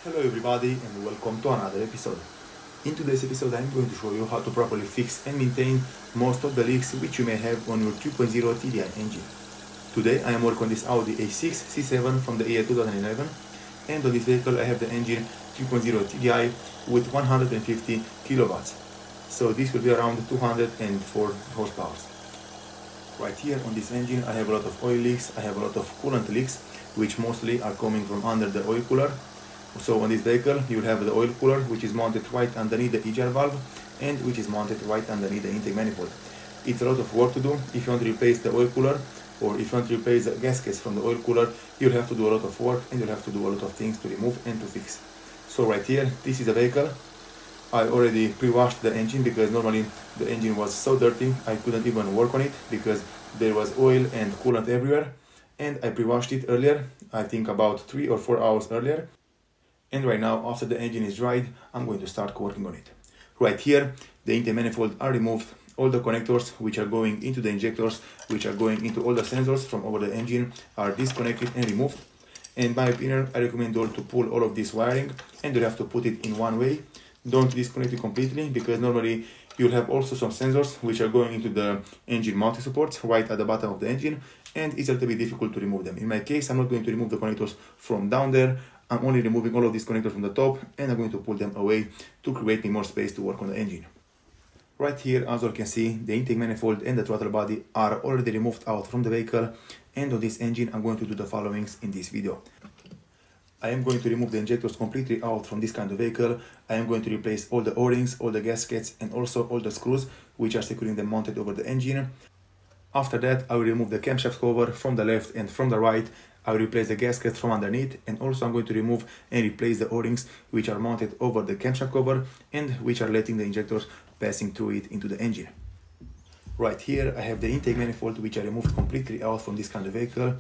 Hello everybody and welcome to another episode. In today's episode I'm going to show you how to properly fix and maintain most of the leaks which you may have on your 3.0 TDI engine. Today I am working on this Audi A6 C7 from the year 2011, and on this vehicle I have the engine 3.0 TDI with 150 kilowatts. So this will be around 204 horsepower. Right here on this engine I have a lot of oil leaks, I have a lot of coolant leaks which mostly are coming from under the oil cooler. So on this vehicle you will have the oil cooler which is mounted right underneath the EGR valve and which is mounted right underneath the intake manifold. It's a lot of work to do. If you want to replace the oil cooler or if you want to replace the gaskets from the oil cooler, you'll have to do a lot of work and you'll have to do a lot of things to remove and to fix. So right here, this is the vehicle. I already pre-washed the engine because normally the engine was so dirty I couldn't even work on it because there was oil and coolant everywhere, and I pre-washed it earlier, I think about 3 or 4 hours earlier. And right now, after the engine is dried, I'm going to start working on it. Right here, the intake manifold are removed. All the connectors which are going into the injectors, which are going into all the sensors from over the engine, are disconnected and removed. And in my opinion, I recommend you all to pull all of this wiring and you have to put it in one way. Don't disconnect it completely because normally you'll have also some sensors which are going into the engine multi-supports right at the bottom of the engine, and it's a little bit difficult to remove them. In my case, I'm not going to remove the connectors from down there. I'm only removing all of these connectors from the top and I'm going to pull them away to create me more space to work on the engine. Right here, as you can see, the intake manifold and the throttle body are already removed out from the vehicle, and on this engine I'm going to do the followings in this video. I am going to remove the injectors completely out from this kind of vehicle. I am going to replace all the O-rings, all the gaskets, and also all the screws which are securing them mounted over the engine. After that, I will remove the camshaft cover from the left and from the right. I will replace the gaskets from underneath, and also I'm going to remove and replace the O-rings which are mounted over the camshaft cover and which are letting the injectors passing through it into the engine. Right here I have the intake manifold which I removed completely out from this kind of vehicle,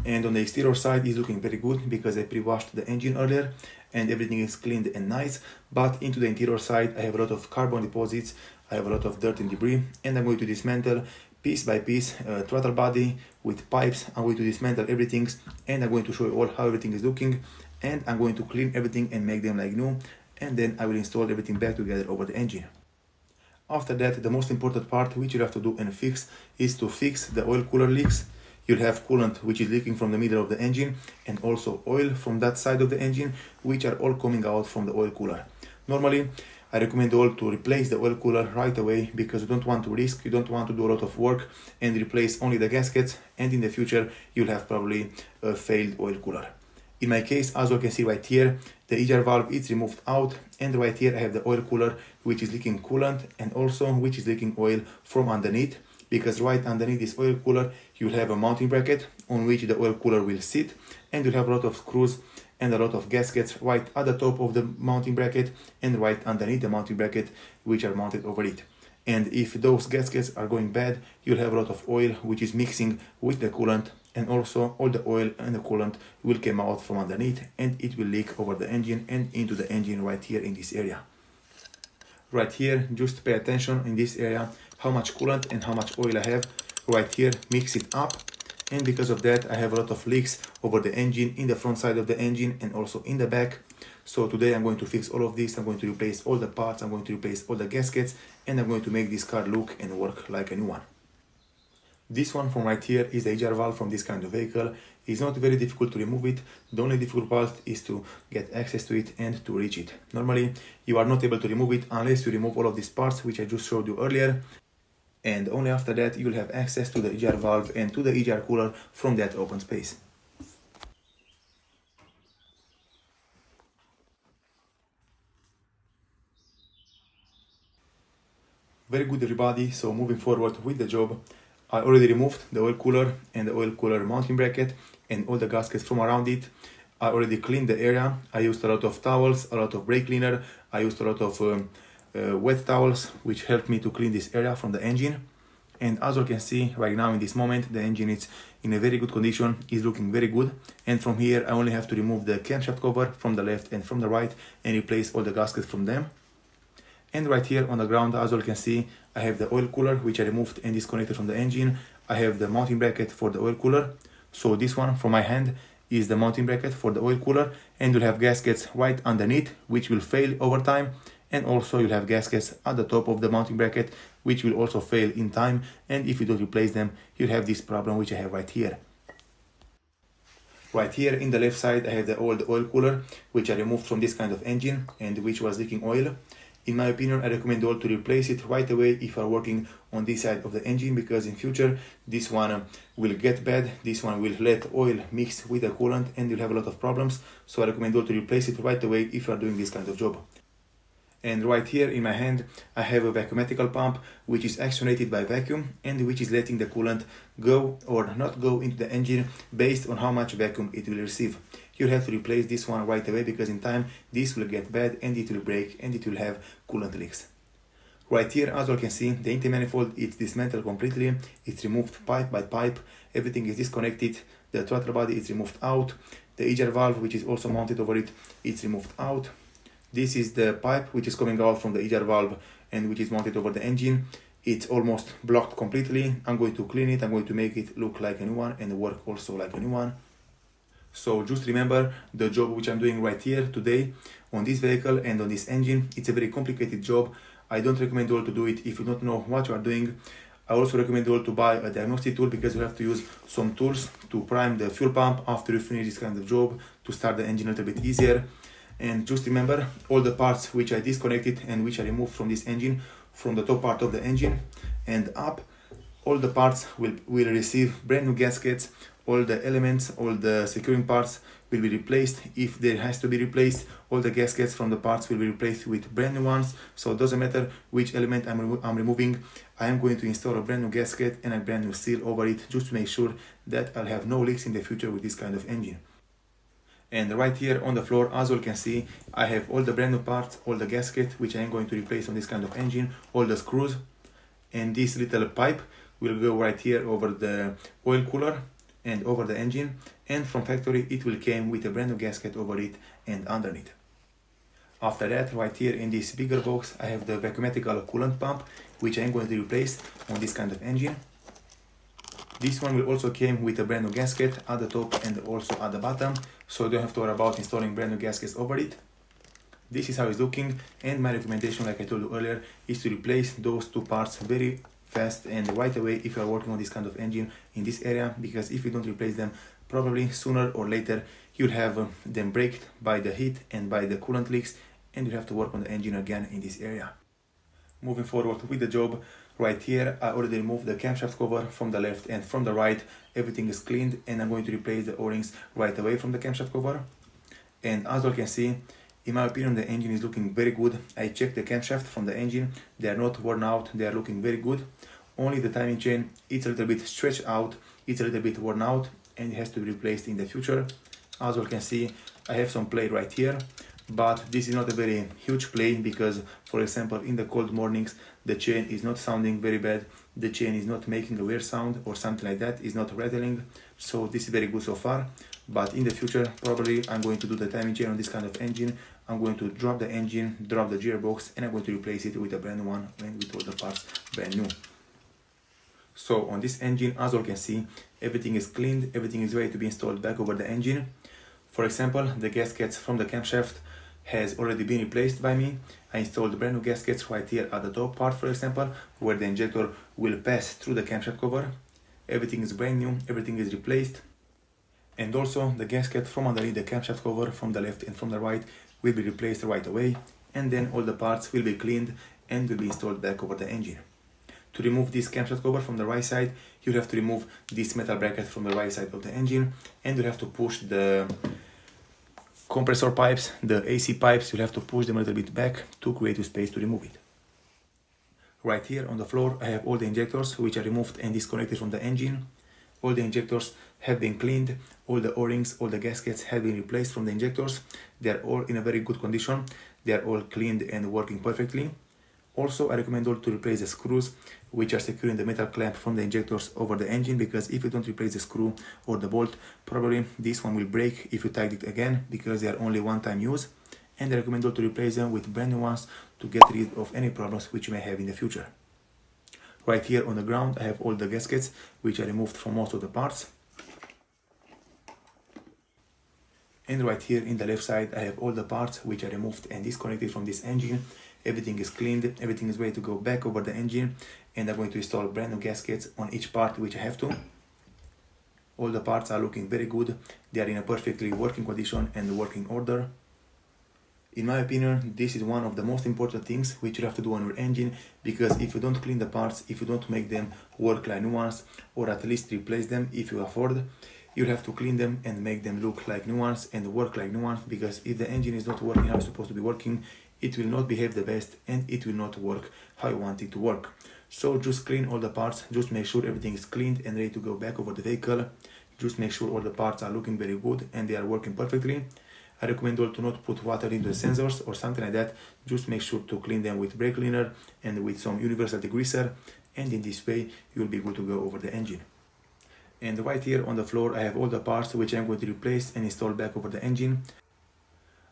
and on the exterior side is looking very good because I pre-washed the engine earlier and everything is cleaned and nice, but into the interior side I have a lot of carbon deposits, I have a lot of dirt and debris, and I'm going to dismantle piece by piece throttle body with pipes. I'm going to dismantle everything and I'm going to show you all how everything is looking, and I'm going to clean everything and make them like new, and then I will install everything back together over the engine. After that, the most important part which you have to do and fix is to fix the oil cooler leaks. You'll have coolant which is leaking from the middle of the engine and also oil from that side of the engine which are all coming out from the oil cooler. Normally, I recommend all to replace the oil cooler right away because you don't want to risk, you don't want to do a lot of work and replace only the gaskets, and in the future you'll have probably a failed oil cooler. In my case, as you can see right here, the EGR valve is removed out, and right here I have the oil cooler which is leaking coolant and also which is leaking oil from underneath, because right underneath this oil cooler you'll have a mounting bracket on which the oil cooler will sit, and you'll have a lot of screws and a lot of gaskets right at the top of the mounting bracket and right underneath the mounting bracket which are mounted over it. And if those gaskets are going bad, you'll have a lot of oil which is mixing with the coolant, and also all the oil and the coolant will come out from underneath and it will leak over the engine and into the engine right here in this area. Right here, just pay attention in this area how much coolant and how much oil I have. Right here, mix it up, and because of that I have a lot of leaks over the engine, in the front side of the engine and also in the back. So today I'm going to fix all of this. I'm going to replace all the parts, I'm going to replace all the gaskets, and I'm going to make this car look and work like a new one. This one from right here is the EGR valve from this kind of vehicle. It's not very difficult to remove it. The only difficult part is to get access to it and to reach it. Normally you are not able to remove it unless you remove all of these parts which I just showed you earlier, and only after that you'll have access to the EGR valve and to the EGR cooler from that open space. Very good everybody, so moving forward with the job, I already removed the oil cooler and the oil cooler mounting bracket and all the gaskets from around it. I already cleaned the area. I used a lot of towels, a lot of brake cleaner. I used a lot of wet towels which helped me to clean this area from the engine. And as you can see right now in this moment, the engine is in a very good condition, is looking very good. And from here I only have to remove the camshaft cover from the left and from the right and replace all the gaskets from them. And right here on the ground, as you can see, I have the oil cooler which I removed and disconnected from the engine. I have the mounting bracket for the oil cooler. So this one from my hand is the mounting bracket for the oil cooler, and you'll have gaskets right underneath, which will fail over time, and also you'll have gaskets at the top of the mounting bracket, which will also fail in time, and if you don't replace them, you'll have this problem which I have right here. Right here in the left side, I have the old oil cooler, which I removed from this kind of engine and which was leaking oil. In my opinion, I recommend you all to replace it right away if you are working on this side of the engine, because in future this one will get bad, this one will let oil mix with the coolant and you'll have a lot of problems. So I recommend you all to replace it right away if you are doing this kind of job. And right here in my hand, I have a vacuumatical pump which is actuated by vacuum and which is letting the coolant go or not go into the engine based on how much vacuum it will receive. You'll have to replace this one right away, because in time this will get bad and it will break and it will have coolant leaks. Right here, as you can see, the intake manifold is dismantled completely. It's removed pipe by pipe. Everything is disconnected. The throttle body is removed out. The EGR valve, which is also mounted over it, it's removed out. This is the pipe which is coming out from the EGR valve and which is mounted over the engine. It's almost blocked completely. I'm going to clean it. I'm going to make it look like a new one and work also like a new one. So just remember the job which I'm doing right here today on this vehicle and on this engine. It's a very complicated job. I don't recommend you all to do it if you don't know what you are doing. I also recommend you all to buy a diagnostic tool, because you have to use some tools to prime the fuel pump after you finish this kind of job to start the engine a little bit easier. And just remember all the parts which I disconnected and which I removed from this engine, from the top part of the engine and up, all the parts will receive brand new gaskets. All the elements, all the securing parts will be replaced if there has to be replaced. All the gaskets from the parts will be replaced with brand new ones. So it doesn't matter which element I'm removing. I am going to install a brand new gasket and a brand new seal over it, just to make sure that I'll have no leaks in the future with this kind of engine. And right here on the floor, as you can see, I have all the brand new parts, all the gasket which I am going to replace on this kind of engine, all the screws, and this little pipe will go right here over the oil cooler and over the engine, and from factory it will came with a brand new gasket over it and underneath. After that, right here in this bigger box, I have the vacuumatical coolant pump which I am going to replace on this kind of engine. This one will also came with a brand new gasket at the top and also at the bottom, so you don't have to worry about installing brand new gaskets over it. This is how it's looking, and my recommendation, like I told you earlier, is to replace those two parts very fast and right away if you are working on this kind of engine in this area, because if you don't replace them, probably sooner or later you'll have them break by the heat and by the coolant leaks, and you'll have to work on the engine again in this area. Moving forward with the job, right here I already removed the camshaft cover from the left and from the right. Everything is cleaned and I'm going to replace the o-rings right away from the camshaft cover. And as you can see, in my opinion, the engine is looking very good. I checked the camshaft from the engine. They are not worn out, they are looking very good. Only the timing chain, it's a little bit stretched out, it's a little bit worn out, and it has to be replaced in the future. As you can see, I have some play right here, but this is not a very huge play, because for example in the cold mornings the chain is not sounding very bad, the chain is not making a weird sound or something like that, is not rattling, so this is very good so far. But in the future probably I'm going to do the timing chain on this kind of engine. I'm going to drop the engine, drop the gearbox, and I'm going to replace it with a brand new one and with all the parts brand new. So on this engine, as you can see, everything is cleaned, everything is ready to be installed back over the engine. For example, the gaskets from the camshaft has already been replaced by me. I installed brand new gaskets right here at the top part, for example, where the injector will pass through the camshaft cover. Everything is brand new, everything is replaced. And also the gasket from underneath the camshaft cover from the left and from the right will be replaced right away. And then all the parts will be cleaned and will be installed back over the engine. To remove this camshaft cover from the right side, you have to remove this metal bracket from the right side of the engine, and you have to push the compressor pipes, the AC pipes, you have to push them a little bit back to create a space to remove it. Right here on the floor, I have all the injectors which are removed and disconnected from the engine. All the injectors have been cleaned, all the o-rings, all the gaskets have been replaced from the injectors. They are all in a very good condition. They are all cleaned and working perfectly. Also, I recommend all to replace the screws which are securing the metal clamp from the injectors over the engine, because if you don't replace the screw or the bolt, probably this one will break if you tighten it again, because they are only one-time use. And I recommend all to replace them with brand new ones to get rid of any problems which you may have in the future. Right here on the ground, I have all the gaskets which I removed from most of the parts. And right here in the left side, I have all the parts which I removed and disconnected from this engine. Everything is cleaned, everything is ready to go back over the engine, and I'm going to install brand new gaskets on each part which I have to. All the parts are looking very good. They are in a perfectly working condition and working order. In my opinion, this is one of the most important things which you have to do on your engine, because if you don't clean the parts, if you don't make them work like new ones, or at least replace them if you afford, you'll have to clean them and make them look like new ones and work like new ones, because if the engine is not working how it's supposed to be working, it will not behave the best and it will not work how you want it to work. So just clean all the parts, just make sure everything is cleaned and ready to go back over the vehicle. Just make sure all the parts are looking very good and they are working perfectly. I recommend all to not put water into the sensors or something like that. Just make sure to clean them with brake cleaner and with some universal degreaser, and in this way you'll be good to go over the engine. And right here on the floor I have all the parts which I'm going to replace and install back over the engine.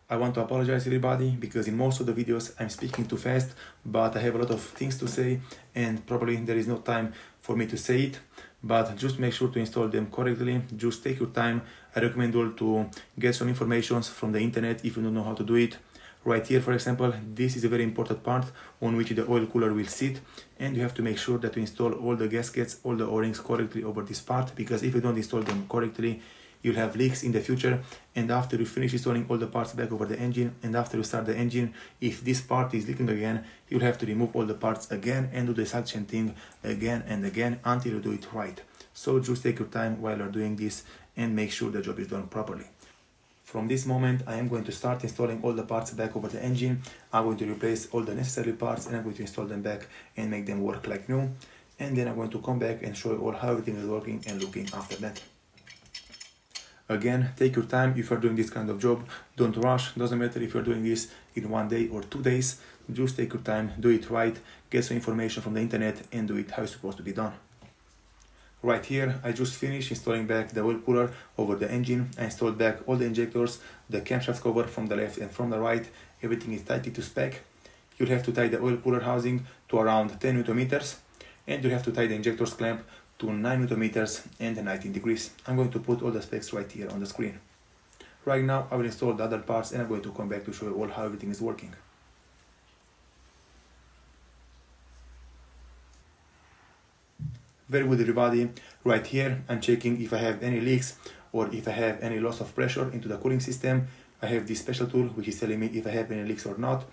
I want to apologize everybody, because in most of the videos I'm speaking too fast, but I have a lot of things to say and probably there is no time for me to say it. But just make sure to install them correctly. Just take your time. I recommend all to get some information from the internet if you don't know how to do it. Right here, for example, this is a very important part on which the oil cooler will sit, and you have to make sure that you install all the gaskets, all the O-rings correctly over this part, because if you don't install them correctly, you'll have leaks in the future. And after you finish installing all the parts back over the engine, and after you start the engine, if this part is leaking again, you'll have to remove all the parts again and do the suction thing again and again until you do it right. So just take your time while you're doing this and make sure the job is done properly. From this moment, I am going to start installing all the parts back over the engine. I'm going to replace all the necessary parts and I'm going to install them back and make them work like new. And then I'm going to come back and show you all how everything is working and looking after that. Again, take your time if you're doing this kind of job. Don't rush. Doesn't matter if you're doing this in 1 day or 2 days. Just take your time, do it right, get some information from the internet and do it how it's supposed to be done. Right here, I just finished installing back the oil cooler over the engine. I installed back all the injectors, the camshaft cover from the left and from the right. Everything is tighted to spec. You'll have to tie the oil cooler housing to around 10 Newton meters, and you'll have to tie the injectors clamp to 9 Newton meters and 19 degrees. I'm going to put all the specs right here on the screen. Right now, I will install the other parts and I'm going to come back to show you all how everything is working. Very good everybody. Right here, I'm checking if I have any leaks or if I have any loss of pressure into the cooling system. I have this special tool which is telling me if I have any leaks or not.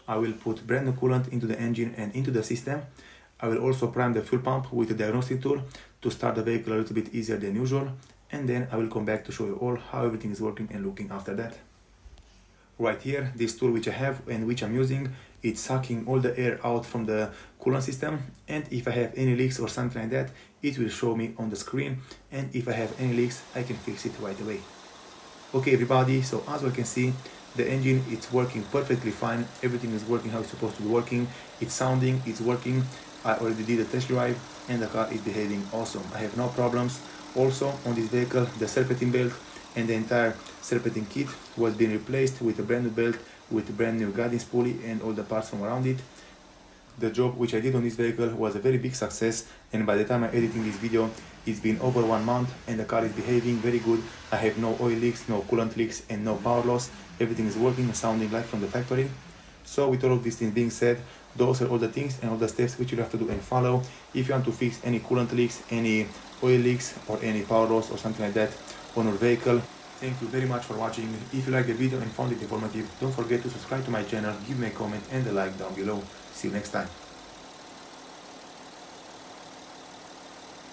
I will put brand new coolant into the engine and into the system. I will also prime the fuel pump with the diagnostic tool to start the vehicle a little bit easier than usual, and then I will come back to show you all how everything is working and looking after that. Right here, this tool which I have and which I'm using, it's sucking all the air out from the coolant system, and if I have any leaks or something like that, it will show me on the screen, and if I have any leaks, I can fix it right away. Okay everybody, so as you can see, the engine, it's working perfectly fine. Everything is working how it's supposed to be working. It's sounding, it's working. I already did a test drive and the car is behaving awesome. I have no problems. Also on this vehicle, the serpentine belt and the entire serpentine kit was being replaced with a brand new belt with a brand new guidance pulley and all the parts from around it. The job which I did on this vehicle was a very big success, and by the time I'm editing this video, it's been over 1 month and the car is behaving very good. I have no oil leaks, no coolant leaks and no power loss. Everything is working and sounding like from the factory. So with all of these things being said, those are all the things and all the steps which you have to do and follow if you want to fix any coolant leaks, any oil leaks or any power loss or something like that on your vehicle. Thank you very much for watching. If you liked the video and found it informative, don't forget to subscribe to my channel, give me a comment and a like down below. See you next time.